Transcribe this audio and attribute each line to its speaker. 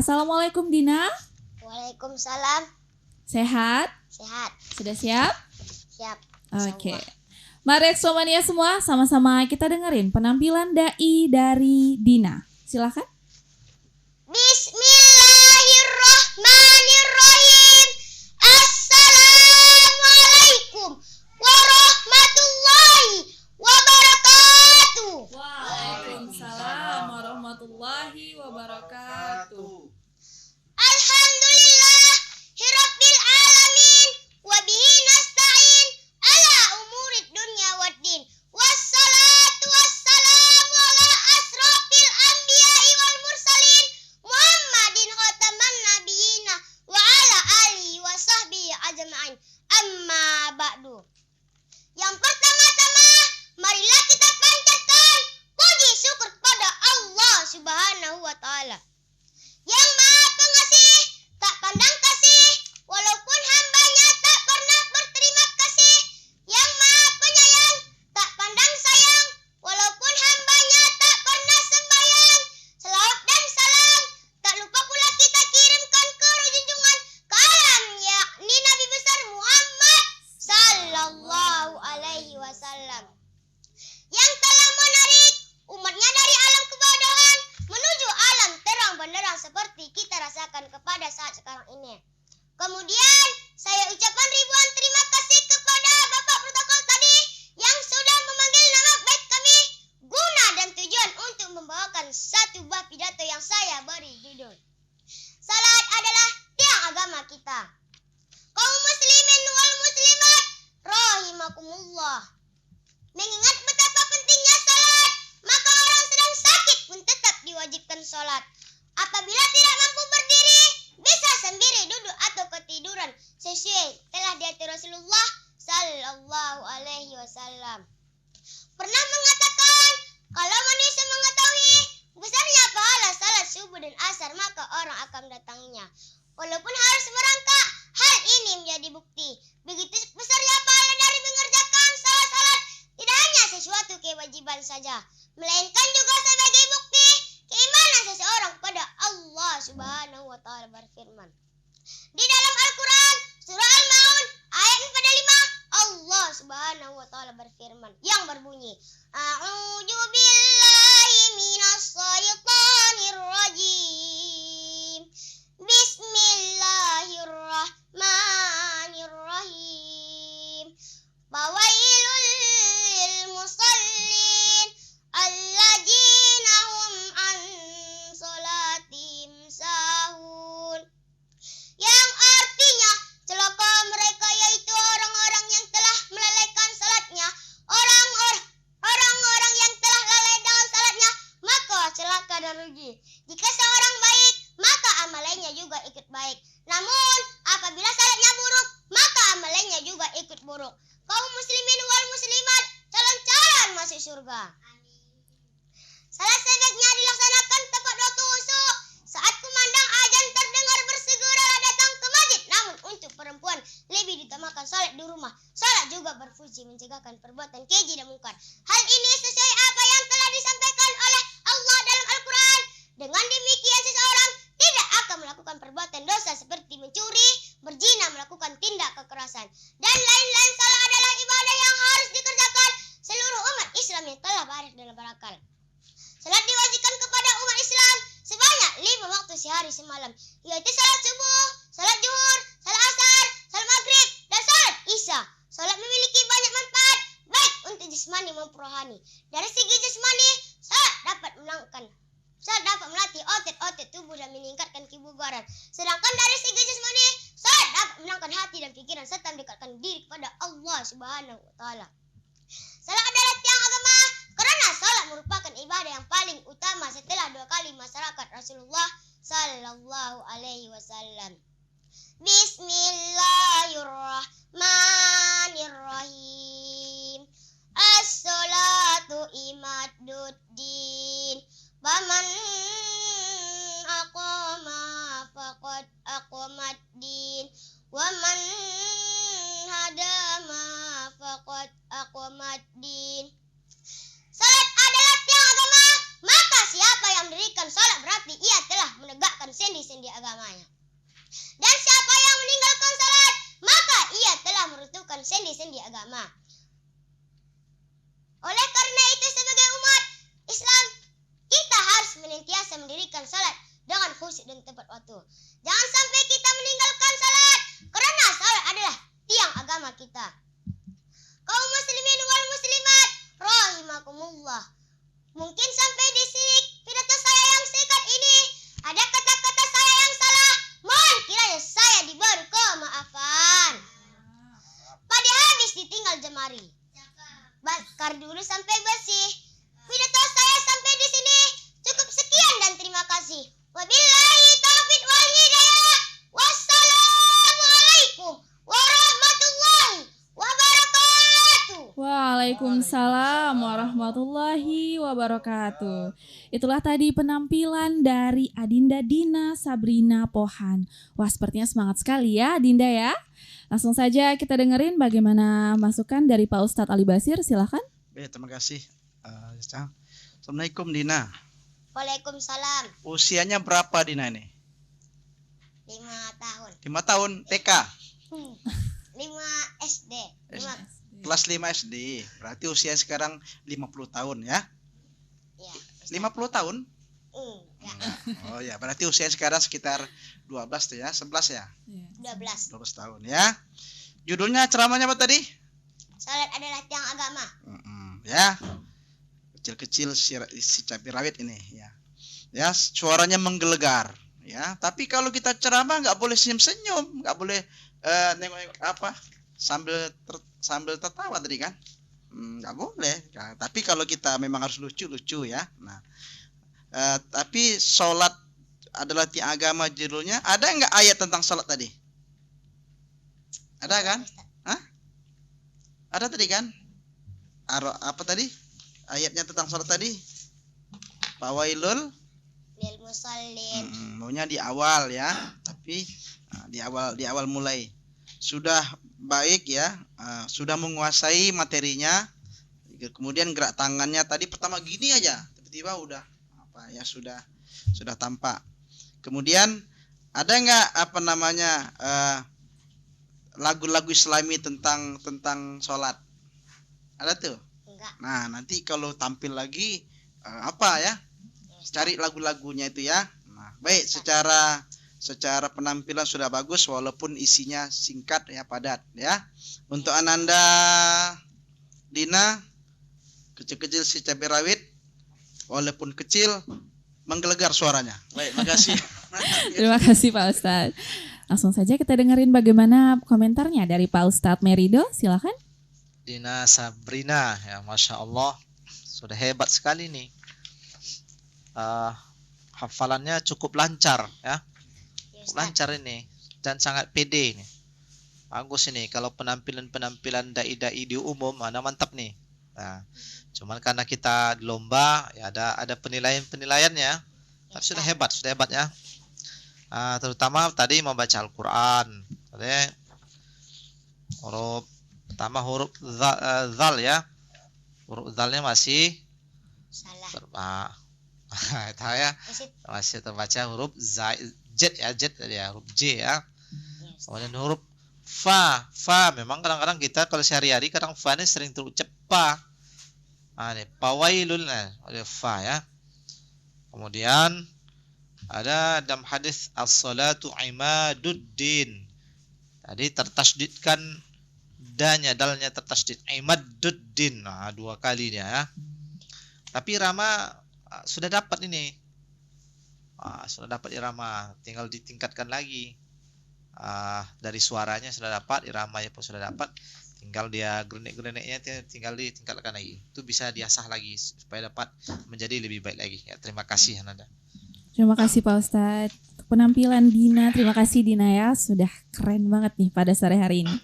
Speaker 1: Assalamualaikum Dina.
Speaker 2: Waalaikumsalam.
Speaker 1: Sehat?
Speaker 2: Sehat.
Speaker 1: Sudah siap?
Speaker 2: Siap.
Speaker 1: Oke. Mari Exomania semua sama-sama kita dengerin penampilan dai dari Dina. Silakan.
Speaker 2: Bismillahirrahmanirrahim. Assalamualaikum warahmatullahi wabarakatuh.
Speaker 1: Waalaikumsalam warahmatullahi wabarakatuh.
Speaker 2: Alhamdulillahirabbil alamin wa bihi nasta'in ala umurid dunya waddin. Wassalatu wassalamu ala asrofil anbiya'i wal mursalin Muhammadin khataman nabiyina wa ala alihi wa sahbihi ajma'in. Amma ba'du. Yang pertama-tama, marilah kita panjatkan puji syukur kepada Allah Subhanahu wa taala yang Maha Pengasih, tak pandang kasih, walaupun hambanya tak pernah berterima kasih. Yang Maha Penyayang, tak pandang sayang, walaupun hambanya tak pernah sembahyang. Selawat dan salam, tak lupa pula kita kirimkan ke junjungan ke alam, yakni Nabi besar Muhammad sallallahu alaihi wasallam, yang telah menarik umatnya dari alam kebodohan menuju alam terang benderang seperti kita rasakan kepada saat sekarang ini. Kemudian saya ucapkan ribuan terima kasih kepada Bapak Protokol tadi yang sudah memanggil nama baik kami guna dan tujuan untuk membawakan satu buah pidato yang saya beri judul Salat adalah tiang agama kita. Kaum muslimin wal muslimat rahimakumullah. Mengingat betapa pentingnya salat, maka orang sedang sakit pun tetap diwajibkan salat. Apabila tidak mampu berdiri, bisa sendiri duduk atau ketiduran sesuai telah diatur Rasulullah sallallahu alaihi wasallam. Pernah mengatakan, kalau manusia mengetahui besarnya pahala salat subuh dan asar, maka orang akan mendatanginya. Walaupun harus merangkak, hal ini menjadi bukti begitu besarnya pahala dari mengerjakan salat-salat. Tidak hanya sesuatu kewajiban saja, melainkan juga sebagai bukti keimanan seseorang kepada Allah Subhanahu wa taala berfirman di dalam Al-Qur'an surah Al-Maun ayat 45, Allah Subhanahu wa taala berfirman yang berbunyi, A'udzu billahi minas syaitonir rajim. Bismillahirrahmanirrahim. Fawailul lil musallin alladzina hum an sholatihim sahun. Yang artinya celaka mereka, yaitu orang-orang yang telah melalaikan salatnya. Orang-orang yang telah lalai dalam salatnya, maka celaka dan rugi. Jika seorang baik, maka amalannya juga ikut baik. Namun apabila salatnya buruk, maka amalannya juga ikut buruk. Kaum muslimin wal muslimat, calon-calon masuk surga. Salat sebaiknya dilaksanakan tepat waktu khusyuk. Saat kumandang azan terdengar, bersegeralah datang ke masjid. Namun untuk perempuan lebih ditamakan salat di rumah. Salat juga berfungsi mencegahkan perbuatan keji dan mungkar. Hal ini sesuai apa yang telah disampaikan oleh Allah dalam Al-Quran. Dengan demikian seseorang tidak akan melakukan perbuatan dosa seperti mencuri, berzina, melakukan tindak kekerasan, dan lain-lain. Salat adalah ibadah yang harus dikerjakan seluruh umat Islam yang telah balik dalam berakal. Salat diwajibkan kepada umat Islam sebanyak 5 waktu sehari semalam, yaitu salat subuh, salat zuhur, salat asar, salat maghrib, dan salat isya. Salat memiliki banyak manfaat, baik untuk jasmani maupun rohani. Dari segi jasmani, salat dapat melatih otot-otot tubuh dan meningkatkan kebugaran. Sedangkan dari segi jasmani, salat dapat menenangkan hati dan pikiran serta mendekatkan diri kepada Allah Subhanahu wa taala. Salat adalah tiang agama karena salat merupakan ibadah yang paling utama setelah 2 kali masyarakat Rasulullah sallallahu alaihi wasallam. Bismillahirrahmanirrahim. As-salatu imaduddin. Faman aqama faqad aqamaddin. Wa man hadama faqad aqamaddin. Salat adalah tiang agama, maka siapa yang mendirikan salat berarti ia telah menegakkan sendi-sendi agamanya. Dan siapa yang meninggalkan salat, maka ia telah meruntuhkan sendi-sendi agama. Oleh karena itu sebagai umat Islam, kita harus senantiasa mendirikan salat dengan khusyuk dan tepat waktu. Jangan sampai kita meninggalkan salat, karena salat adalah tiang agama kita. Kaum muslimin wal muslimat, rahimakumullah. Mungkin sampai di sini pidato saya yang singkat ini. Ada kata-kata saya yang salah, mohon kiranya saya diberi kemaafan. Pada habis ditinggal jemari, bakar dulu sampai bersih. Pidato saya sampai di sini. Cukup sekian dan terima kasih. Wabillahi taufiq wal hidayah. Wassalamualaikum warahmatullahi wabarakatuh.
Speaker 1: Waalaikumsalam warahmatullahi wabarakatuh. Itulah tadi penampilan dari Adinda Dina Sabrina Pohan. Wah, sepertinya semangat sekali ya Adinda ya. Langsung saja kita dengerin bagaimana masukan dari Pak Ustadz Ali Basir. Silakan.
Speaker 3: Baik, terima kasih. Assalamualaikum Dina.
Speaker 2: Waalaikumsalam.
Speaker 3: Usianya berapa Dina ini?
Speaker 2: 5 tahun.
Speaker 3: 5 tahun TK.
Speaker 2: 5 SD. 5.
Speaker 3: Kelas 5 SD. Berarti usia sekarang 50 tahun ya?
Speaker 2: Ya.
Speaker 3: 50 tahun?
Speaker 2: Enggak.
Speaker 3: Oh ya, berarti usia sekarang sekitar 12 tuh ya, 11 ya?
Speaker 2: 12.
Speaker 3: 12 tahun ya. Judulnya ceramahnya apa tadi?
Speaker 2: Salat adalah tiang agama.
Speaker 3: Ya. Kecil-kecil si cabai rawit ini ya. Ya, suaranya menggelegar ya. Tapi kalau kita ceramah nggak boleh senyum-senyum, nggak boleh nengok apa sambil tertawa tadi kan. Nggak boleh. Ya, tapi kalau kita memang harus lucu-lucu ya. Nah, tapi sholat adalah tiang agama judulnya. Ada nggak ayat tentang sholat tadi? Ada kan? Hah? Ada tadi kan? Apa tadi? Ayatnya tentang sholat tadi? Fawailul
Speaker 2: Lil musallin.
Speaker 3: maunya di awal ya. Tapi di awal mulai. Sudah baik ya, sudah menguasai materinya. Kemudian gerak tangannya tadi pertama gini aja, tiba-tiba udah sudah tampak. Kemudian ada nggak lagu-lagu Islami tentang sholat? Ada tuh?
Speaker 2: Enggak.
Speaker 3: Nah, nanti kalau tampil lagi cari lagu-lagunya itu ya. Nah, baik, secara penampilan sudah bagus walaupun isinya singkat ya, padat ya. Untuk Ananda Dina, kecil-kecil si cabai rawit walaupun kecil menggelegar suaranya. Baik, makasih.
Speaker 1: Terima kasih Pak Ustadz. Langsung saja kita dengerin bagaimana komentarnya dari Pak Ustadz Merido. Silakan.
Speaker 4: Dina Sabrina, ya Masya Allah, sudah hebat sekali nih. Hafalannya cukup lancar ya, cukup lancar ini dan sangat pede ini. Bagus ini kalau penampilan dai-dai di umum, mana mantap nih. Nah, cuman karena kita di lomba ya ada penilaiannya, tapi sudah hebat ya. Terutama tadi membaca Al-Quran, huruf pertama huruf zal ya, huruf zalnya masih
Speaker 2: Salah.
Speaker 4: Masih terbaca huruf jet ya, huruf J ya. Kemudian huruf fa memang kadang-kadang kita kalau sehari-hari kadang fa ini sering terucap pa. Ini pawailul fa ya. Kemudian ada dalam hadis as-salatu imaduddin. Tadi tertasydidkan dalnya tertasydid imaduddin. Nah, 2 kali dia ya. Tapi irama sudah dapat ini. Sudah dapat irama, tinggal ditingkatkan lagi. Dari suaranya sudah dapat, iramanya pun sudah dapat. Tinggal dia grenek-greneknya tinggal ditingkatkan lagi. Itu bisa diasah lagi supaya dapat menjadi lebih baik lagi. Ya, terima kasih Ananda.
Speaker 1: Terima kasih Pak Ustadz. Untuk penampilan Dina, terima kasih Dina ya. Sudah keren banget nih pada sore hari ini.